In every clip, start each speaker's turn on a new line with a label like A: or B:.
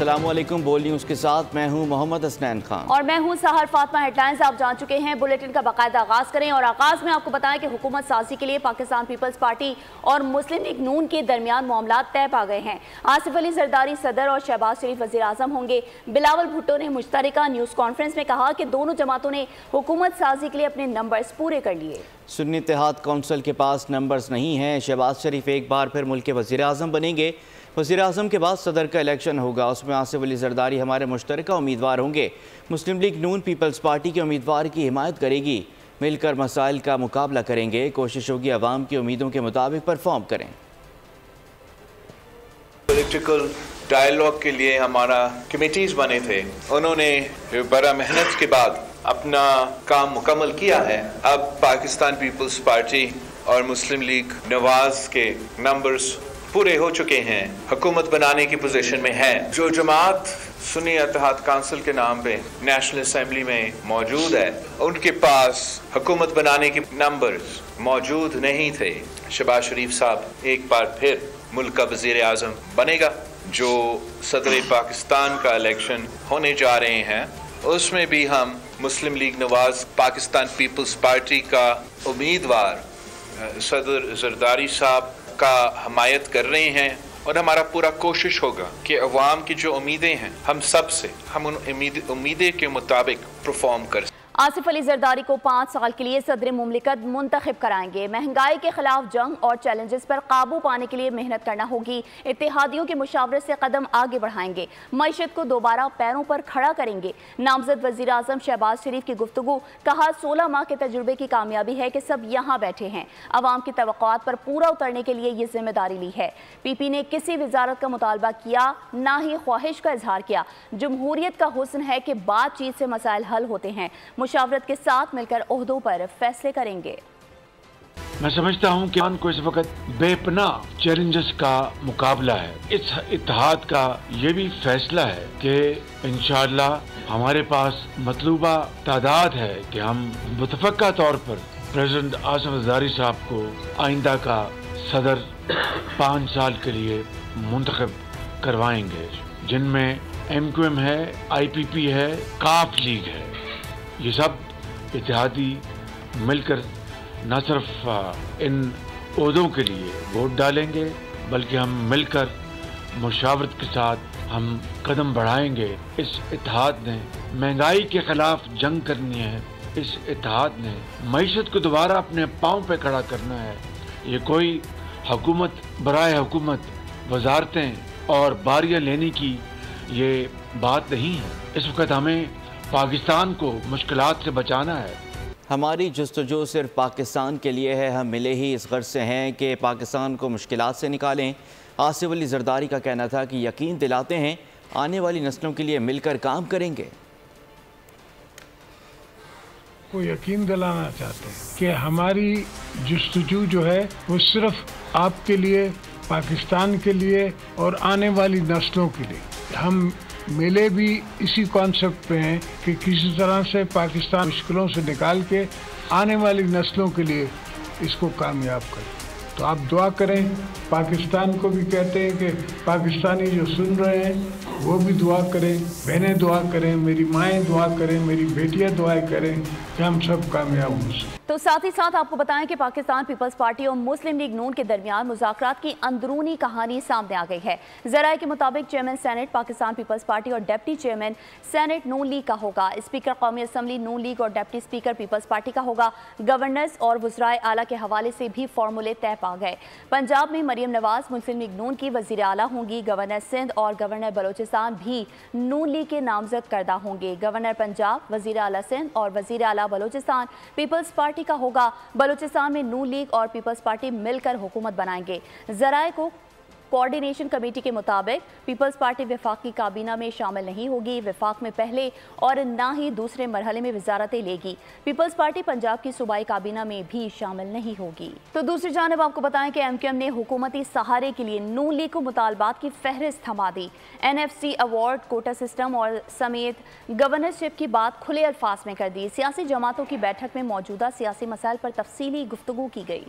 A: अस्सलामुअलैकुम। बोल न्यूज़ के साथ मैं हूं मोहम्मद हसनैन खान
B: और मैं हूं सहर फातिमा। हेडलाइंस आप जान चुके हैं, बुलेटिन का बाकायदा आगाज करें और आगाज में आपको बताएं कि हुकूमत साजी के लिए पाकिस्तान पीपल्स पार्टी और मुस्लिम लीग नून के दरमियान मामला तय पा गए हैं। आसिफ अली जरदारी सदर और शहबाज शरीफ वज़ीर आज़म होंगे। बिलावल भुट्टो ने मुश्तरका न्यूज़ कॉन्फ्रेंस में कहा कि दोनों जमातों ने हुकूमत साजी के लिए अपने नंबर्स पूरे कर लिए।
A: सुन्नी इत्तेहाद कौंसिल के पास नंबर्स नहीं हैं। शहबाज शरीफ एक बार फिर मुल्क के वज़ीर आज़म बनेंगे। वज़ीर आज़म के बाद सदर का इलेक्शन होगा, उसमें आसिफ अली जरदारी हमारे मुश्तरका उम्मीदवार होंगे। मुस्लिम लीग नून पीपल्स पार्टी के उम्मीदवार की हिमायत करेगी। मिलकर मसाइल का मुकाबला करेंगे। कोशिश होगी अवाम की उम्मीदों के मुताबिक परफॉर्म करें।
C: पॉलिटिकल डायलॉग के लिए हमारा कमेटीज़ बने थे, उन्होंने बड़ा मेहनत के बाद अपना काम मुकम्मल किया है। अब पाकिस्तान पीपल्स पार्टी और मुस्लिम लीग नवाज के नंबर्स पूरे हो चुके हैं, हुकूमत बनाने की पोजीशन में है। जो जमात सुन्नी इत्तेहाद काउंसिल के नाम पे नेशनल असेंबली में मौजूद है, उनके पास हुकूमत बनाने के नंबर्स मौजूद नहीं थे। शहबाज शरीफ साहब एक बार फिर मुल्क का वज़ीर आज़म बनेगा। जो सदर पाकिस्तान का इलेक्शन होने जा रहे हैं, उसमें भी हम Muslim League Nawaz Pakistan peoples party का उम्मीदवार सदर जरदारी साहब का हमायत कर रहे हैं और हमारा पूरा कोशिश होगा कि अवाम की जो उम्मीदें हैं हम सब से, हम उन उम्मीदें के मुताबिक परफॉर्म कर।
B: आसिफ अली जरदारी को 5 साल के लिए सदर मुमलिकत मुंतखब कराएंगे। महंगाई के खिलाफ जंग और चैलेंजेस पर काबू पाने के लिए मेहनत करना होगी। इत्तेहादियों की मुशावरत से कदम आगे बढ़ाएंगे। मईशत को दोबारा पैरों पर खड़ा करेंगे। नामजद वज़ीर आज़म शहबाज शरीफ की गुफ्तगू, कहा 16 माह के तजुर्बे की कामयाबी है कि सब यहाँ बैठे हैं। अवाम की तवक्कुआत पर पूरा उतरने के लिए ये जिम्मेदारी ली है। पीपी ने किसी वजारत का मुतालबा किया, ना ही ख्वाहिश का इजहार किया। जमहूरियत का हुस्न है कि बातचीत से मसाइल हल होते हैं। मुशावरत के साथ मिलकर ओहदों पर फैसले करेंगे।
D: मैं समझता हूं कि को इस वक्त बेपनाह चैलेंजेस का मुकाबला है। इस इत्तेहाद का ये भी फैसला है कि इंशाअल्लाह हमारे पास मतलूबा तादाद है कि हम मुतफ़क्का तौर पर प्रेसिडेंट आसिफ जरदारी साहब को आइंदा का सदर 5 साल के लिए मुंतखब करवाएंगे, जिनमें MQM है, IPP है, काफ लीग है। ये सब इत्तेहादी मिलकर न सिर्फ इन ओहदों के लिए वोट डालेंगे, बल्कि हम मिलकर मुशावरत के साथ हम कदम बढ़ाएंगे। इस इत्तेहाद ने महंगाई के खिलाफ जंग करनी है। इस इत्तेहाद ने मईशत को दोबारा अपने पाँव पे खड़ा करना है। ये कोई हुकूमत बराए हुकूमत वजारतें और बारियां लेने की ये बात नहीं है। इस वक्त हमें पाकिस्तान को मुश्किलात से बचाना है।
A: हमारी जस्तजू सिर्फ पाकिस्तान के लिए है। हम मिले ही इस गर्ज से हैं कि पाकिस्तान को मुश्किलात से निकालें। आसिफ अली जरदारी का कहना था कि यकीन दिलाते हैं आने वाली नस्लों के लिए मिलकर काम करेंगे।
E: को यकीन दिलाना चाहते हैं कि हमारी जस्तजू जो है वो सिर्फ आपके लिए, पाकिस्तान के लिए और आने वाली नस्लों के लिए। हम मिले भी इसी कॉन्सेप्ट पे हैं कि किसी तरह से पाकिस्तान मुश्किलों से निकाल के आने वाली नस्लों के लिए इसको कामयाब करें। तो आप दुआ करें। पाकिस्तान को भी कहते हैं कि पाकिस्तानी जो सुन रहे हैं वो भी दुआ करें, बहनें दुआ करें, मेरी माएँ दुआ करें, मेरी बेटियाँ दुआ करें कि हम सब कामयाब हो सकें।
B: तो साथ ही साथ आपको बताएं कि पाकिस्तान पीपल्स पार्टी और मुस्लिम लीग नून के दरमियान मुज़ाकरात की अंदरूनी कहानी सामने आ गई है। ज़राए के मुताबिक chairman senate Pakistan peoples party और deputy chairman senate Noon league का होगा। स्पीकर कौमी असम्बली नून लीग और डिप्टी स्पीकर पीपल्स पार्टी का होगा। गवर्नर्स और वज़राए आला के हवाले से भी फॉर्मूले तय पा गए। पंजाब में मरियम नवाज मुस्लिम लीग नून की वज़ीर आला होंगी। गवर्नर सिंध और गवर्नर बलोचिस्तान भी नून लीग के नामजद करदा होंगे। गवर्नर पंजाब, वज़ीर आला सिंध और वज़ीर आला बलोचिस्तान पीपल्स पार्टी का होगा। बलूचिस्तान में नून लीग और पीपल्स पार्टी मिलकर हुकूमत बनाएंगे। ज़राए को कोऑर्डिनेशन कमेटी के मुताबिक पीपल्स पार्टी वफाकी काबीना में शामिल नहीं होगी। वफाक में पहले और ना ही दूसरे मरहले में वजारतें लेगी। पीपल्स पार्टी पंजाब की सूबाई काबीना में भी शामिल नहीं होगी। तो दूसरी जानब आपको बताएं कि MQM ने हुकूमती सहारे के लिए नून लीग को मुतालबात की फहरिस्त थमा दी। NFC अवार्ड, कोटा सिस्टम और समेत गवर्नरशिप की बात खुले अल्फाज में कर दी। सियासी जमातों की बैठक में मौजूदा सियासी मसाइल पर तफसीली गुफ्तगू की गई।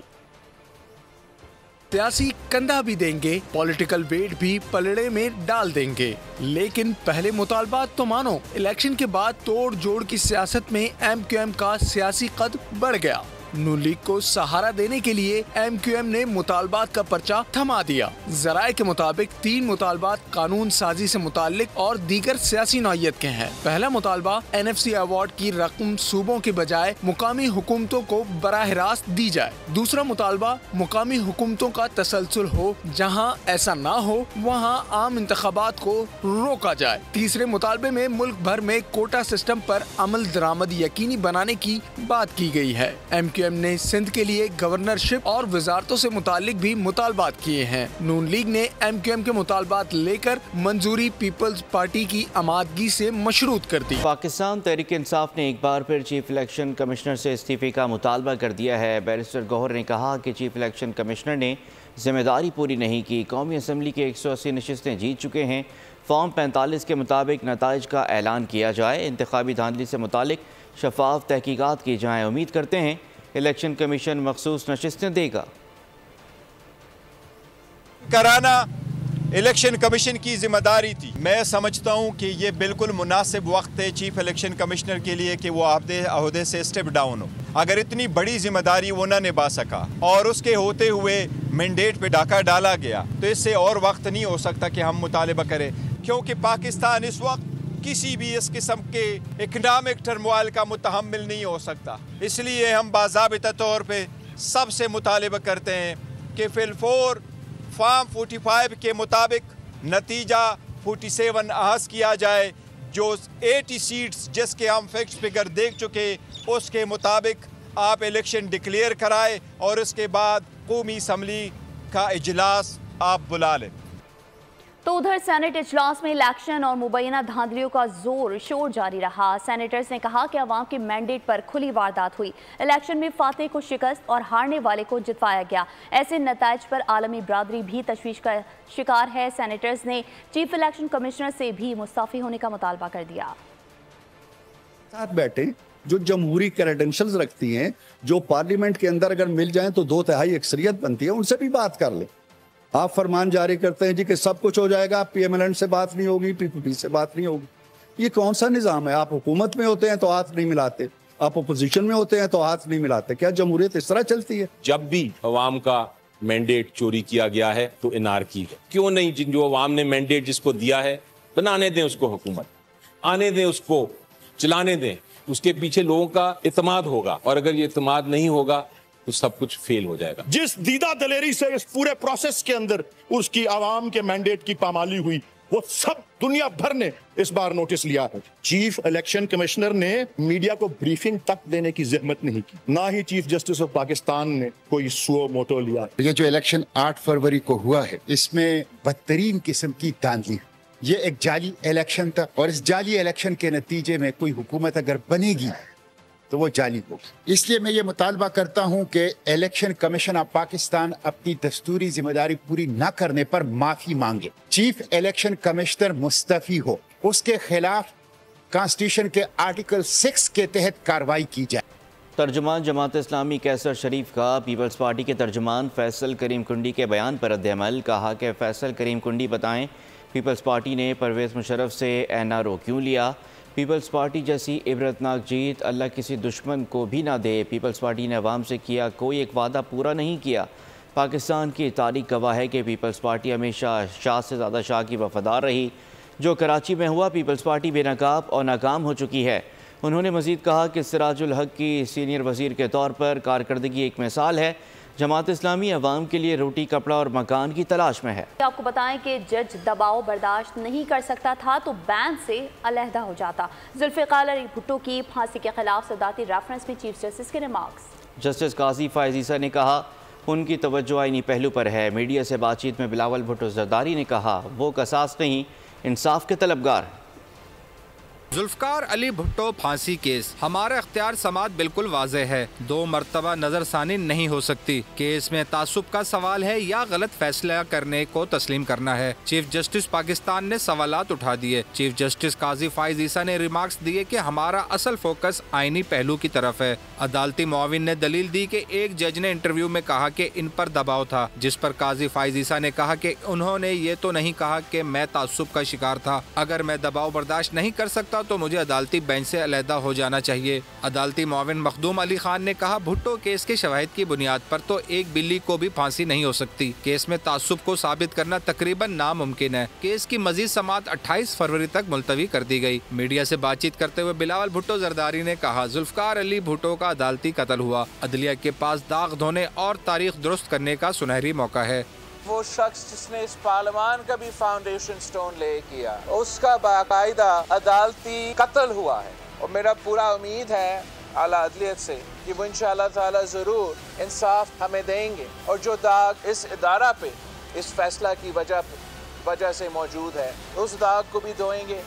F: सियासी कंधा भी देंगे, पॉलिटिकल वेट भी पलड़े में डाल देंगे। लेकिन पहले मुतालबात तो मानो। इलेक्शन के बाद तोड़ जोड़ की सियासत में MQM का सियासी कद बढ़ गया। नून लीग को सहारा देने के लिए MQM ने मुतालबात का पर्चा थमा दिया। जराए के मुताबिक 3 मुतालबात कानून साजी से मुताल्लिक और दीगर सियासी नौयत के हैं। पहला मुतालबा NFC अवार्ड की रकम सूबों के बजाय मुकामी हुकूमतों को बराह रास्त दी जाए। दूसरा मुतालबा मुकामी हुकूमतों का तसलसल हो, जहां ऐसा ना हो वहां आम इंतखाबात को रोका जाए। तीसरे मुतालबे में मुल्क भर में कोटा सिस्टम पर अमल दरामद यकीनी बनाने की बात की गई है। MQM ने सिंध के लिए गवर्नरशिप और वजारतों से मुतालिक भी मुतालबात किए हैं। नून लीग ने MQM के मुतालबात लेकर मंजूरी पीपल्स पार्टी की आमादगी से मशरूत कर दी।
A: पाकिस्तान तहरीक इंसाफ ने एक बार फिर चीफ इलेक्शन कमिश्नर से इस्तीफे का मुतालबा कर दिया है। बैरिस्टर गौहर ने कहा कि चीफ इलेक्शन कमिश्नर ने जिम्मेदारी पूरी नहीं की। कौमी असम्बली के 180 नशिस्तें जीत चुके हैं। फॉर्म 45 के मुताबिक नताइज का ऐलान किया जाए। इंतखाबी धांधली से मुतालिक शफाफ तहकीकात की जाए। उम्मीद करते हैं इलेक्शन कमीशन मखसूस नशिस्तें देगा।
G: कराना इलेक्शन कमीशन की जिम्मेदारी थी। मैं समझता हूं कि ये बिल्कुल मुनासिब वक्त है चीफ इलेक्शन कमिश्नर के लिए कि वो अहदे से स्टेप डाउन हो। अगर इतनी बड़ी जिम्मेदारी वो न निभा सका और उसके होते हुए मैंडेट पे डाका डाला गया, तो इससे और वक्त नहीं हो सकता कि हम मुतालिबा करें, क्योंकि पाकिस्तान इस वक्त किसी भी इस किस्म के इकनॉमिक टर्मोइल का मुतहम्मिल नहीं हो सकता। इसलिए हम बाज़ाबिता तौर पे सबसे मुतालिबा करते हैं कि फिलफोर फॉर्म 45 के मुताबिक नतीजा 47 अहस किया जाए। जो 80 सीट्स जिसके हम फिक्स फिगर देख चुके, उसके मुताबिक आप इलेक्शन डिक्लेयर कराए और उसके बाद कौमी असम्बली का इजलास आप बुला लें।
B: तो उधर सेनेट इजलास में इलेक्शन और मुबैना धांधलियों का जोर शोर जारी रहा। सेनेटर्स ने कहा कि अवाम के मैंडेट पर खुली वारदात हुई। इलेक्शन में फातेह को शिकस्त और हारने वाले को जितवाया गया। ऐसे नताइज पर आलमी बरादरी भी तशवीश का शिकार है। सेनेटर्स ने चीफ इलेक्शन कमिश्नर से भी मुस्तफ़ी होने का मुतालबा कर दिया।
H: साथ बैठे जो जमहूरी क्रेडेंशियल्स रखती हैं, जो पार्लियामेंट के अंदर अगर मिल जाएं तो 2/3 अक्सरियत बनती है, उनसे भी बात कर ले। आप फरमान जारी करते हैं जी कि सब कुछ हो जाएगा, PMLN से बात नहीं होगी, PPP से बात नहीं होगी। ये कौन सा निज़ाम है? आप हुकूमत में होते हैं तो हाथ नहीं मिलाते, आप अपोजिशन में होते हैं तो हाथ नहीं मिलाते। क्या जमहूरियत इस तरह चलती है?
I: जब भी अवाम का मैंडेट चोरी किया गया है तो इनारकी है। क्यों नहीं? जो अवाम ने मैंडेट जिसको दिया है, बनाने दें उसको हुकूमत, आने दें उसको, चलाने दें। उसके पीछे लोगों का इत्मीनान होगा, और अगर ये इत्मीनान नहीं होगा तो सब कुछ फेल हो जाएगा।
J: जिस दीदा दलेरी से इस पूरे प्रोसेस के अंदर उसकी आवाम के मैंडेट की पामाली हुई, वो सब दुनिया भर ने इस बार नोटिस लिया है। चीफ इलेक्शन कमिश्नर ने मीडिया को ब्रीफिंग तक देने की जहमत नहीं की, ना ही चीफ जस्टिस ऑफ पाकिस्तान ने कोई सुओ मोटो लिया।
K: ये जो इलेक्शन 8 फरवरी को हुआ है, इसमें बदतरीन किस्म की धांधली। ये एक जाली इलेक्शन था, और इस जाली इलेक्शन के नतीजे में कोई हुकूमत अगर बनेगी तो वो जाली होगी। इसलिए मैं ये मुतालबा करता हूँ कि इलेक्शन कमीशन ऑफ पाकिस्तान अपनी दस्तूरी जिम्मेदारी पूरी न करने पर माफी मांगे। चीफ इलेक्शन कमिश्नर मुस्तफी हो, उसके खिलाफ कॉन्स्टिट्यूशन के आर्टिकल 6 के तहत कार्रवाई की जाए।
A: तर्जुमान जमात इस्लामी कैसर शरीफ का पीपल्स पार्टी के तर्जुमान फैसल करीम कुंडी के बयान पर रद्द-ए-अमल। कहा कि फैसल करीम कुंडी बताएं पीपल्स पार्टी ने परवेज़ मुशर्रफ से NRO क्यों लिया। पीपल्स पार्टी जैसी इबरतनाक जीत अल्लाह किसी दुश्मन को भी ना दे। पीपल्स पार्टी ने अवाम से किया कोई एक वादा पूरा नहीं किया। पाकिस्तान की तारीख गवाह है कि पीपल्स पार्टी हमेशा शाह से ज़्यादा शाह की वफादार रही। जो कराची में हुआ, पीपल्स पार्टी बेनकाब और नाकाम हो चुकी है। उन्होंने मज़ीद कहा कि सिराजुल हक की सीनियर वज़ीर के तौर पर कारकर्दगी एक मिसाल है। जमात इस्लामी अवाम के लिए रोटी, कपड़ा और मकान की तलाश में है।
B: आपको बताएं कि जज दबाव बर्दाश्त नहीं कर सकता था तो बैंच से अलहदा हो जाता। जुल्फ़िकार अली भुट्टो की फांसी के खिलाफ सदाती रेफरेंस में चीफ जस्टिस के रिमार्क्स।
A: जस्टिस काजी फ़ाइज़ ईसा ने कहा उनकी तवज्जो आईनी पहलू पर है। मीडिया से बातचीत में बिलावल भुट्टो जरदारी ने कहा वो कसास नहीं, इंसाफ के तलबगार।
L: जुल्फकार अली भुट्टो फांसी केस। हमारा इख्तियार समात बिल्कुल वाज़ेह है, 2 मरतबा नजरसानी नहीं हो सकती। केस में तासुब का सवाल है या गलत फैसला करने को तस्लीम करना है। चीफ जस्टिस पाकिस्तान ने सवालात उठा दिए। चीफ जस्टिस काजी फाइज ईसा ने रिमार्क्स दिए कि हमारा असल फोकस आईनी पहलू की तरफ है। अदालती मुआविन ने दलील दी कि एक जज ने इंटरव्यू में कहा कि इन पर दबाव था, जिस पर काजी फाइज ईसा ने कहा कि उन्होंने ये तो नहीं कहा कि मैं तासुब का शिकार था। अगर मैं दबाव बर्दाश्त नहीं कर सकता तो मुझे अदालती बेंच से अलहदा हो जाना चाहिए। अदालती मुआविन मखदूम अली खान ने कहा, भुट्टो केस के शवाहिद की बुनियाद पर तो एक बिल्ली को भी फांसी नहीं हो सकती। केस में तासुब को साबित करना तकरीबन नामुमकिन है। केस की मजीद समाअत 28 फरवरी तक मुलतवी कर दी गई। मीडिया से बातचीत करते हुए बिलावल भुट्टो जरदारी ने कहा, जुल्फकार अली भुट्टो का अदालती कत्ल हुआ। अदलिया के पास दाग धोने और तारीख दुरुस्त करने का सुनहरी मौका है।
M: वो शख्स जिसने इस पार्लियामान का भी फाउंडेशन स्टोन ले किया, उसका बाकायदा अदालती कत्ल हुआ है। और मेरा पूरा उम्मीद है आला अदलियत से कि वो इंशाअल्लाह ताला ज़रूर इंसाफ हमें देंगे। और जो दाग इस इदारा पे इस फैसला की वजह से मौजूद है, उस दाग को भी धोएंगे।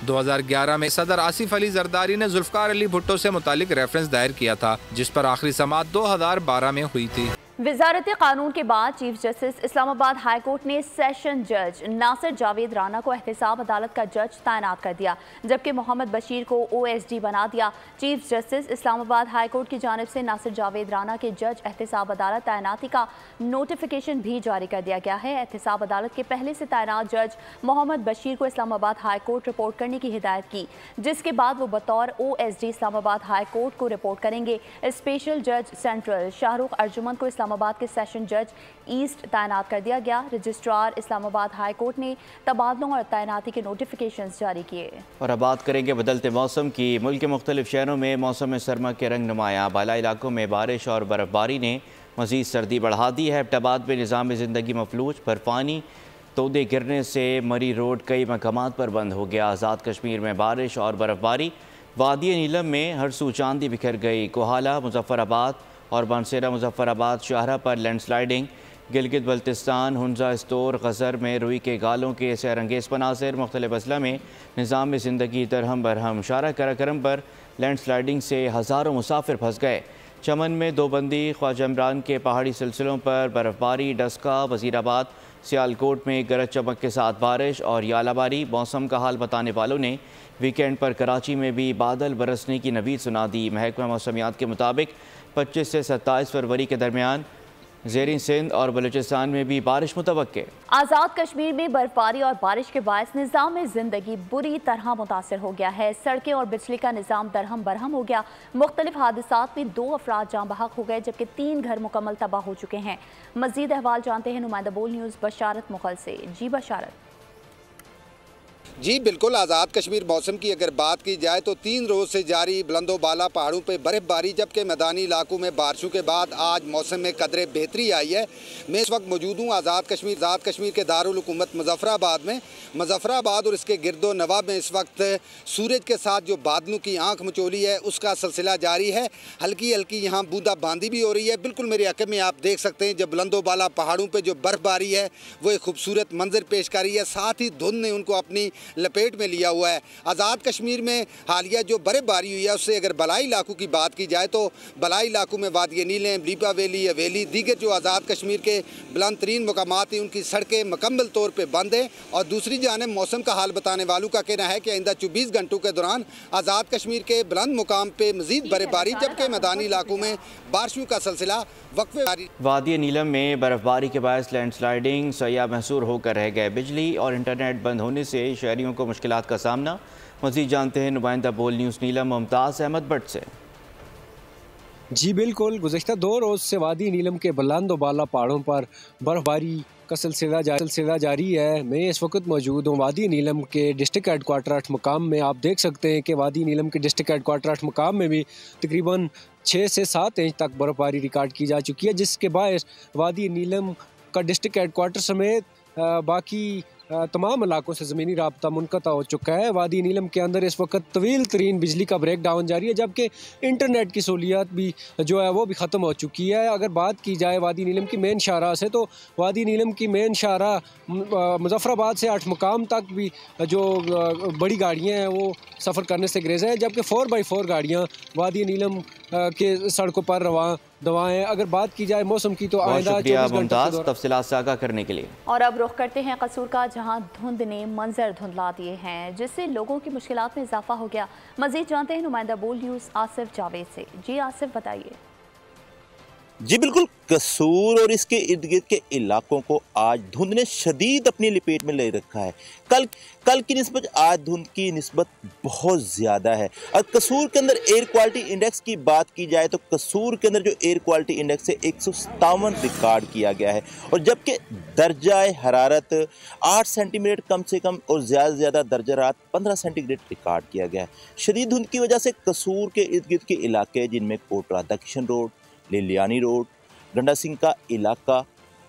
L: 2011 में सदर आसिफ अली जरदारी ने जुल्फकार अली भुट्टो से मुतालिक रेफरेंस दायर किया था, जिस पर आखिरी समाअत 2012 में हुई थी।
B: वजारत कानून के बाद chief justice Islamabad high court ने सेशन जज नासिर जावेद राना को एहतसाब अदालत का जज तैनात कर दिया, जबकि मोहम्मद बशीर को OSD बना दिया। Chief justice Islamabad high court की जानिब से नासिर जावेद राना के जज एहतसाब अदालत तैनाती का नोटिफिकेशन भी जारी कर दिया गया है। एहतसाब अदालत के पहले से तैनात जज मोहम्मद बशीर को इस्लामाबाद हाई कोर्ट रिपोर्ट करने की हिदायत की, जिसके बाद वो बतौर OSD इस्लामाबाद हाई कोर्ट को रिपोर्ट करेंगे। स्पेशल जज सेंट्रल शाहरुख अर्जुमन को इस्लामाबाद के सेशन जज ईस्ट तैनात कर दिया गया। रजिस्ट्रार इस्लामाबाद हाई कोर्ट ने तबादलों और तैनाती के नोटिफिकेशंस जारी किए। और
A: अब बात करेंगे बदलते मौसम की। मुल्क के मुख्तलिफ शहरों में मौसम सरमा के रंग नुमाया। बाला इलाकों में बारिश और बर्फबारी ने मज़ीद सर्दी बढ़ा दी है। एबटाबाद में निज़ाम ज़िंदगी मफलूज, बर्फानी तोदे गिरने से मरी रोड कई मकामात पर बंद हो गया। आज़ाद कश्मीर में बारिश और बर्फबारी। वादी नीलम में हर सू चांदी बिखर गई। कोहाला, मुजफ्फराबाद और बानसेरा मुजफ्फराबाद शाहरा पर लैंडस्लाइडिंग। गिलगित बल्तिस्तान, हुंजा स्टोर, गज़र में रुई के गालों के सैरंगेज़ मनाज़िर। मुख्तलिफ अजला में निज़ाम ज़िंदगी दरहम बरहम। शारा कराकरम पर लैंडस्लाइडिंग से हज़ारों मुसाफिर फंस गए। चमन में दोबंदी, ख्वाजा इमरान के पहाड़ी सिलसिलों पर बर्फबारी। डस्का, वज़ीराबाद, सियालकोट में गरज चमक के साथ बारिश और यालाबारी। मौसम का हाल बताने वालों ने वीकेंड पर कराची में भी बादल बरसने की नवीद सुना दी। महकमा मौसमियात के मुताबिक 25 से 27 फरवरी के दरमियान ज़ेरीन सिंध और बलूचिस्तान में भी बारिश मुतवक्के।
B: आज़ाद कश्मीर में बर्फबारी और बारिश के बायस निज़ाम ज़िंदगी बुरी तरह मुतासर हो गया है। सड़कें और बिजली का निज़ाम दरहम बरहम हो गया। मुख्तलिफ हादसात में 2 अफराद जाँ बहक हो गए, जबकि 3 घर मुकम्मल तबाह हो चुके हैं। मज़ीद अहवाल जानते हैं नुमाइंदा बोल न्यूज़ बशारत मुगल से। जी बशारत।
N: जी बिल्कुल, आज़ाद कश्मीर मौसम की अगर बात की जाए तो 3 रोज़ से जारी बुलंदो बाला पहाड़ों पे बर्फ़बारी, जबकि मैदानी इलाकों में बारिशों के बाद आज मौसम में कदरे बेहतरी आई है। मैं इस वक्त मौजूद हूँ आज़ाद कश्मीर के दारुल हुकूमत मुजफ्फराबाद में। मुजफ्फराबाद और इसके गिरदो नवा में इस वक्त सूरज के साथ जो बादलों की आंख मचोली है उसका सिलसिला जारी है। हल्की हल्की यहाँ बूंदाबांदी भी हो रही है। बिल्कुल मेरे हक़ में आप देख सकते हैं, जब बुलंदो बाला पहाड़ों पर जो बर्फ़बारी है वो एक खूबसूरत मंजर पेश कर रही है। साथ ही धुंध ने उनको अपनी लपेट में लिया हुआ है। आज़ाद कश्मीर में हालिया जो बर्फबारी हुई है उससे अगर बलाई इलाकों की बात की जाए तो बलाई इलाकों में वादी नीलें, लीपा वैली, हवेली, दीगर जो आज़ाद कश्मीर के बुलंद तरीन मकामात हैं उनकी सड़कें मुकम्मल तौर पर बंद हैं। और दूसरी जानिब मौसम का हाल बताने वालों का कहना है कि आइंदा 24 घंटों के दौरान आज़ाद कश्मीर के बुलंद मुकाम पर मजीद बर्फबारी, जबकि मैदानी इलाकों में बारिशों का सिलसिला वक्फे।
A: वादी नीलम में बर्फबारी के बायस लैंडस्लाइडिंग, सयाह महसूर होकर रह गए। बिजली और इंटरनेट बंद होने से शहरियों को मुश्किलात का सामना। मज़ीद जानते हैं नुमाइंदा बोल न्यूज़ नीलम मुमताज़ अहमद भट्ट से।
O: जी बिल्कुल, गुज़श्ता 2 रोज़ से वादी नीलम के बुलंद बाला पहाड़ों पर बर्फबारी का सिलसिला जारी है। मैं इस वक्त मौजूद हूँ वादी नीलम के डिस्ट्रिक्ट हेडक्वार्टर 8 मुकाम में। आप देख सकते हैं कि वादी नीलम के डिस्ट्रिक्ट हेडक्वार्टर 8 मुकाम में भी तकरीबन 6 से 7 इंच तक बर्फबारी रिकॉर्ड की जा चुकी है, जिसके बायस वादी नीलम का डिस्ट्रिक्ट हेडक्वार्टर समेत बाकी तमाम इलाकों से ज़मीनी राब्ता मुनक़ता हो चुका है। वादी नीलम के अंदर इस वक्त तवील तरीन बिजली का ब्रेक डाउन जारी है, जबकि इंटरनेट की सहूलियत भी जो है वो भी ख़त्म हो चुकी है। अगर बात की जाए वादी नीलम की मेन शाहराह से, तो वादी नीलम की मेन शाहराह मुज़फ़्फ़राबाद से 8 मुकाम तक भी जो बड़ी गाड़ियाँ हैं वो सफ़र करने से गुरेज़ हैं, जबकि 4x4 गाड़ियाँ वादी नीलम के सड़कों पर रवां दवाएं। अगर बात की जाए मौसम की, तो आइंदा 24 घंटों
A: तफसीलात से आगाह करने के लिए।
B: और अब रुख करते हैं कसूर का, जहां धुंध ने मंजर धुंधला दिए हैं, जिससे लोगों की मुश्किलात में इजाफा हो गया। मजीद जानते हैं नुमाइंदा बोल्ड न्यूज़ आसिफ जावेद से। जी आसिफ, बताइए।
P: जी बिल्कुल, कसूर और इसके इर्द गिर्द के इलाकों को आज धुंध ने शदीद अपनी लपेट में ले रखा है। कल की निस्बत आज धुंध की निस्बत बहुत ज़्यादा है। और कसूर के अंदर एयर क्वालिटी इंडेक्स की बात की जाए तो कसूर के अंदर जो एयर क्वालिटी इंडेक्स है 157 रिकॉर्ड किया गया है, और जबकि दर्जा हरारत 8 सेंटीमीटर कम से कम और ज़्यादा से ज़्यादा दर्जा हरारत 15 सेंटीग्रेड रिकॉर्ड किया गया है। शदीद धुंध की वजह से कसूर के इर्द गिर्द के इलाके, जिनमें कोटरा दक्षिण रोड, लिलियानी रोड, गंडा सिंह का इलाका,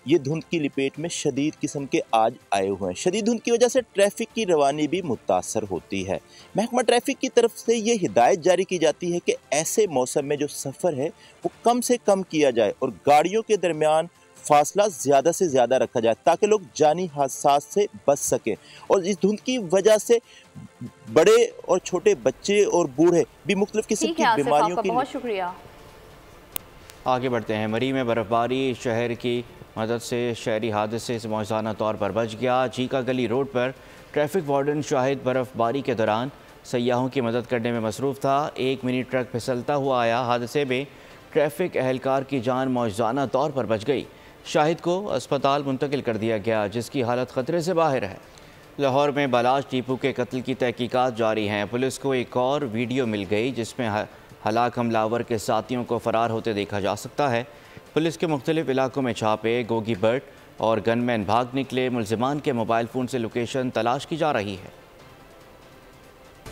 P: ये धुंध की लपेट में शदीद किस्म के आज आए हुए हैं। शदीद धुंध की वजह से ट्रैफिक की रवानी भी मुतासर होती है। महकमा ट्रैफिक की तरफ से ये हिदायत जारी की जाती है कि ऐसे मौसम में जो सफ़र है वो कम से कम किया जाए और गाड़ियों के दरमियान फासला ज़्यादा से ज़्यादा रखा जाए, ताकि लोग जानी हादसात से बच सकें। और इस धुंध की वजह से बड़े और छोटे बच्चे और बूढ़े भी मुख्तलिफ किस्म की बीमारियों की।
B: बहुत शुक्रिया।
A: आगे बढ़ते हैं। मरी में बर्फबारी शहर की मदद से शहरी हादसे से मौज़ाना तौर पर बच गया। चीका गली रोड पर ट्रैफिक वार्डन शाहिद बर्फबारी के दौरान सयाहों की मदद करने में मसरूफ़ था। एक मिनी ट्रक फिसलता हुआ आया। हादसे में ट्रैफिक एहलकार की जान मौज़ाना तौर पर बच गई। शाहिद को अस्पताल मुंतकिल कर दिया गया, जिसकी हालत ख़तरे से बाहर है। लाहौर में बालाज टीपू के कत्ल की तहकीकात जारी हैं। पुलिस को एक और वीडियो मिल गई जिसमें हलाक हमलावर के साथियों को फ़रार होते देखा जा सकता है। पुलिस के मुख्तलिफ इलाकों में छापे, गोगी बर्ड और गनमैन भाग निकले। मुल्ज़िमान के मोबाइल फ़ोन से लोकेशन तलाश की जा रही है।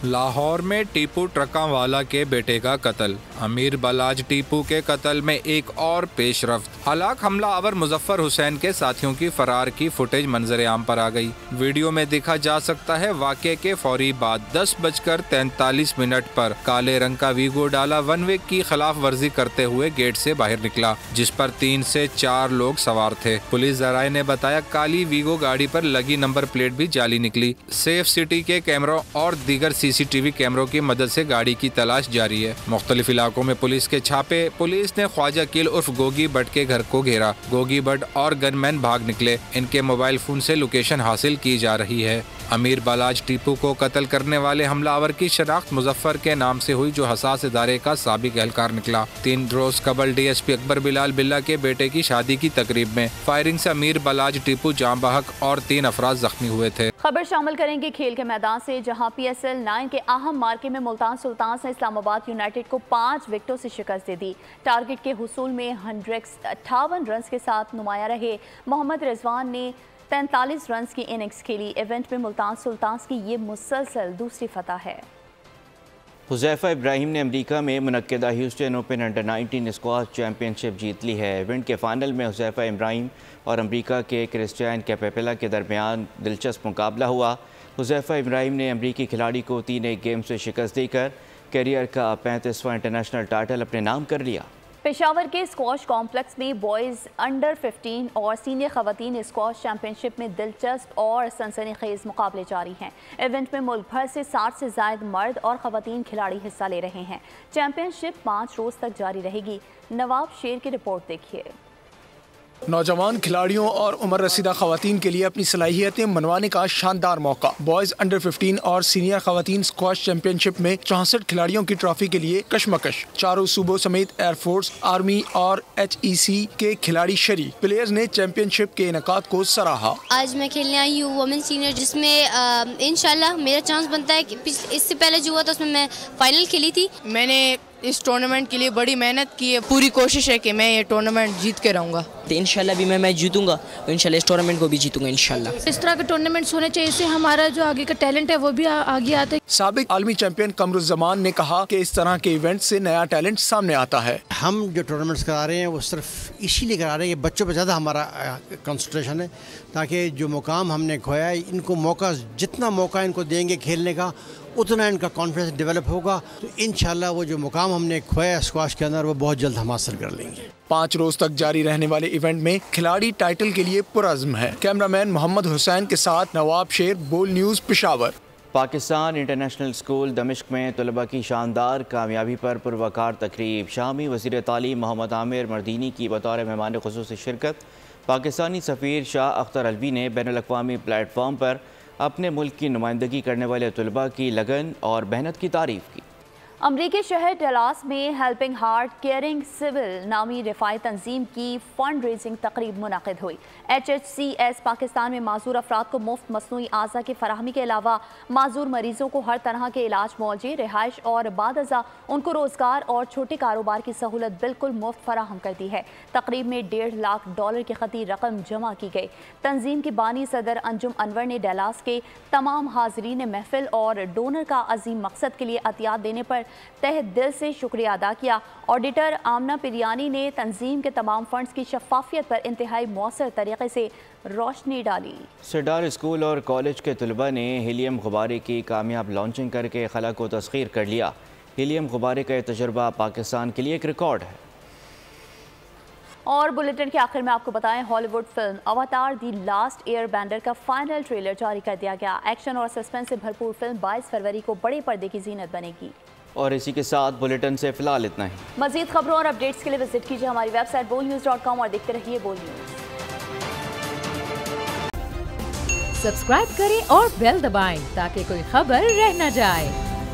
L: लाहौर में टीपू ट्रकावाला के बेटे का कत्ल। अमीर बालाज टीपू के कत्ल में एक और पेशरफ्त। हलाक हमलावर मुजफ्फर हुसैन के साथियों की फरार की फुटेज मंजर आम पर आ गई। वीडियो में देखा जा सकता है वाक़े के फौरी बाद 10:43 पर काले रंग का वीगो डाला वन वे की खिलाफ वर्जी करते हुए गेट से बाहर निकला, जिस पर 3 से 4 लोग सवार थे। पुलिस ज़राए ने बताया काली वीगो गाड़ी पर लगी नंबर प्लेट भी जाली निकली। सेफ सिटी के कैमरों और दीगर CCTV कैमरों की मदद से गाड़ी की तलाश जारी है। मुख्तलिफ इलाकों में पुलिस के छापे। पुलिस ने ख्वाजा किल उर्फ गोगी भट्ट के घर को घेरा। गोगी भट्ट और गनमैन भाग निकले। इनके मोबाइल फोन से लोकेशन हासिल की जा रही है। अमीर बालाज टीपू को कत्ल करने वाले हमलावर की शनाख्त मुजफ्फर के नाम से हुई, जो हसास इदारे का साबिक एहलकार निकला। 3 रोज कबल DSP अकबर बिलाल बिल्ला के बेटे की शादी की तकरीब में फायरिंग से अमीर बालाज टीपू जाम बहक और 3 अफराद जख्मी हुए थे।
B: खबर शामिल करेंगे खेल के मैदान से, जहां PSL 9 के अहम मार्के में मुल्तान सुल्तान्स ने इस्लामाबाद यूनाइटेड को 5 विकेटों से शिकस्त दे दी। टारगेट के हुसूल में 158 रन के साथ नुमाया रहे मोहम्मद रिजवान ने 43 रन की इनिंग्स खेली। इवेंट में मुल्तान सुल्तान्स की ये मुसलसल दूसरी फतह है।
A: हुज़ैफ़ा इब्राहिम ने अमेरिका में मुनक्किदा Houston open under 19 squash championship जीत ली है। इवेंट के फाइनल में हुज़ैफ़ा इब्राहिम और अमेरिका के क्रिस्टियन कैपेपेला के दरमियान दिलचस्प मुकाबला हुआ। हुज़ैफ़ा इब्राहिम ने अमेरिकी खिलाड़ी को 3-1 गेम से शिकस्त देकर कैरियर का 35वां इंटरनेशनल टाइटल अपने नाम कर लिया।
B: पेशावर के स्क्वाश कॉम्प्लेक्स में बॉयज़ अंडर 15 और सीनियर खवातीन स्क्वाश चैंपियनशिप में दिलचस्प और सनसनीखेज मुकाबले जारी हैं। इवेंट में मुल्क भर से 60 से ज़ायद मर्द और खवातीन खिलाड़ी हिस्सा ले रहे हैं। चैंपियनशिप 5 रोज़ तक जारी रहेगी। नवाब शेर की रिपोर्ट देखिए।
F: नौजवान खिलाड़ियों और उम्र रसीदा खवातीन के लिए अपनी सलाहियतें मनवाने का शानदार मौका। बॉयज अंडर 15 और सीनियर खवातीन स्क्वाश चैंपियनशिप में 64 खिलाड़ियों की ट्रॉफी के लिए कशमकश। चारों सूबों समेत एयरफोर्स, आर्मी और HEC के खिलाड़ी शरीक। प्लेयर्स ने चैंपियनशिप के इनकाद को सराहा।
Q: आज मैं खेलने आई हूँ वुमेन सीनियर, जिसमें इंशाल्लाह मेरा चांस बनता है कि इससे पहले जो हुआ था उसमें मैं फाइनल खेली थी।
R: मैंने इस टूर्नामेंट के लिए बड़ी मेहनत की है। पूरी कोशिश है कि मैं ये टूर्नामेंट जीत के रहूँगा। तो इंशाल्लाह भी मैं मैच जीतूंगा और इंशाल्लाह इस टूर्नामेंट को भी जीतूंगा इंशाल्लाह।
S: इस तरह के टूर्नामेंट्स होने चाहिए, इससे हमारा जो आगे का टैलेंट है वो भी आगे आता है।
F: साबिक आलमी चैंपियन कमरुज़्ज़मान ने कहा कि इस तरह के इवेंट से नया टैलेंट सामने आता है।
T: हम जो टूर्नामेंट्स करा रहे हैं वो सिर्फ इसीलिए करा रहे हैं कि बच्चों पर ज़्यादा हमारा कंसंट्रेशन है, ताकि जो मुकाम हमने खोया है इनको मौका, जितना मौका इनको देंगे खेलने का उतना इनका कॉन्फिडेंस डेवलप होगा, तो इंशाल्लाह वो जो मुकाम हमने खोया स्क्वाश के अंदर वो बहुत जल्द हम हासिल कर लेंगे।
F: 5 रोज तक जारी रहने वाले इवेंट में खिलाड़ी टाइटल के लिए पुरज़्म है। कैमरामैन मोहम्मद हुसैन के साथ नवाब शेर, बोल news, Peshawar.
A: Pakistan international school दमिश्क में तलबा की शानदार कामयाबी पर पुरवकार तकरीब। शामी वज़ीर तालीम मोहम्मद आमिर मर्दीनी की बतौर मेहमान खुसूसी शिरकत। पाकिस्तानी सफ़ीर शाह अख्तर अलवी ने बैनुल अक़वामी प्लेटफॉर्म पर अपने मुल्क की नुमाइंदगी करने वाले तलबा की लगन और मेहनत की तारीफ़ की।
B: अमरीकी शहर डलास में हेल्पिंग हार्ट केयरिंग सिविल नामी रिफाई तंजीम की फंड रेजिंग तकरीब मुनक़िद हुई। HHCS पाकिस्तान में माजूर अफराद को मुफ्त मसनूई आज़ा की फराहमी के अलावा माजूर मरीजों को हर तरह के इलाज, मुआवजे, रिहाइश और बाद अज़ा उनको रोज़गार और छोटे कारोबार की सहूलत बिल्कुल मुफ्त फराहम करती है। तकरीब में $1.5 लाख की खती रकम जमा की गई। तंजीम की बानी सदर अंजुम अनवर ने डलास के तमाम हाजरीन महफिल और डोनर का अजीम मकसद के लिए अतियात देने पर तहे दिल से शुक्रिया अदा किया। ऑडिटर आमना पिरियानी ने तंजीम के तमाम फंड्स की शफाफियत पर इंतहाई मौसर तरीके से रोशनी डाली। सिडार
A: स्कूल और कॉलेज के तलबा ने हीलियम गुब्बारे की कामयाब लॉन्चिंग करके खला को तस्खीर कर लिया। हीलियम गुब्बारे का तजुर्बा पाकिस्तान के लिए एक रिकॉर्ड है।
B: और बुलेटिन के आखिर में आपको बताएं, हॉलीवुड फिल्म अवतार दी लास्ट एयरबेंडर का फाइनल ट्रेलर जारी कर दिया गया। एक्शन और सस्पेंस से भरपूर फिल्म 22 फरवरी को बड़े पर्दे की जीनत बनेगी।
A: और इसी के साथ बुलेटिन से फिलहाल इतना ही।
B: मजीद खबरों और अपडेट्स के लिए विजिट कीजिए हमारी वेबसाइट bolnews.com और देखते रहिए बोल न्यूज।
U: सब्सक्राइब करें और बेल दबाएं ताकि कोई खबर रह न जाए।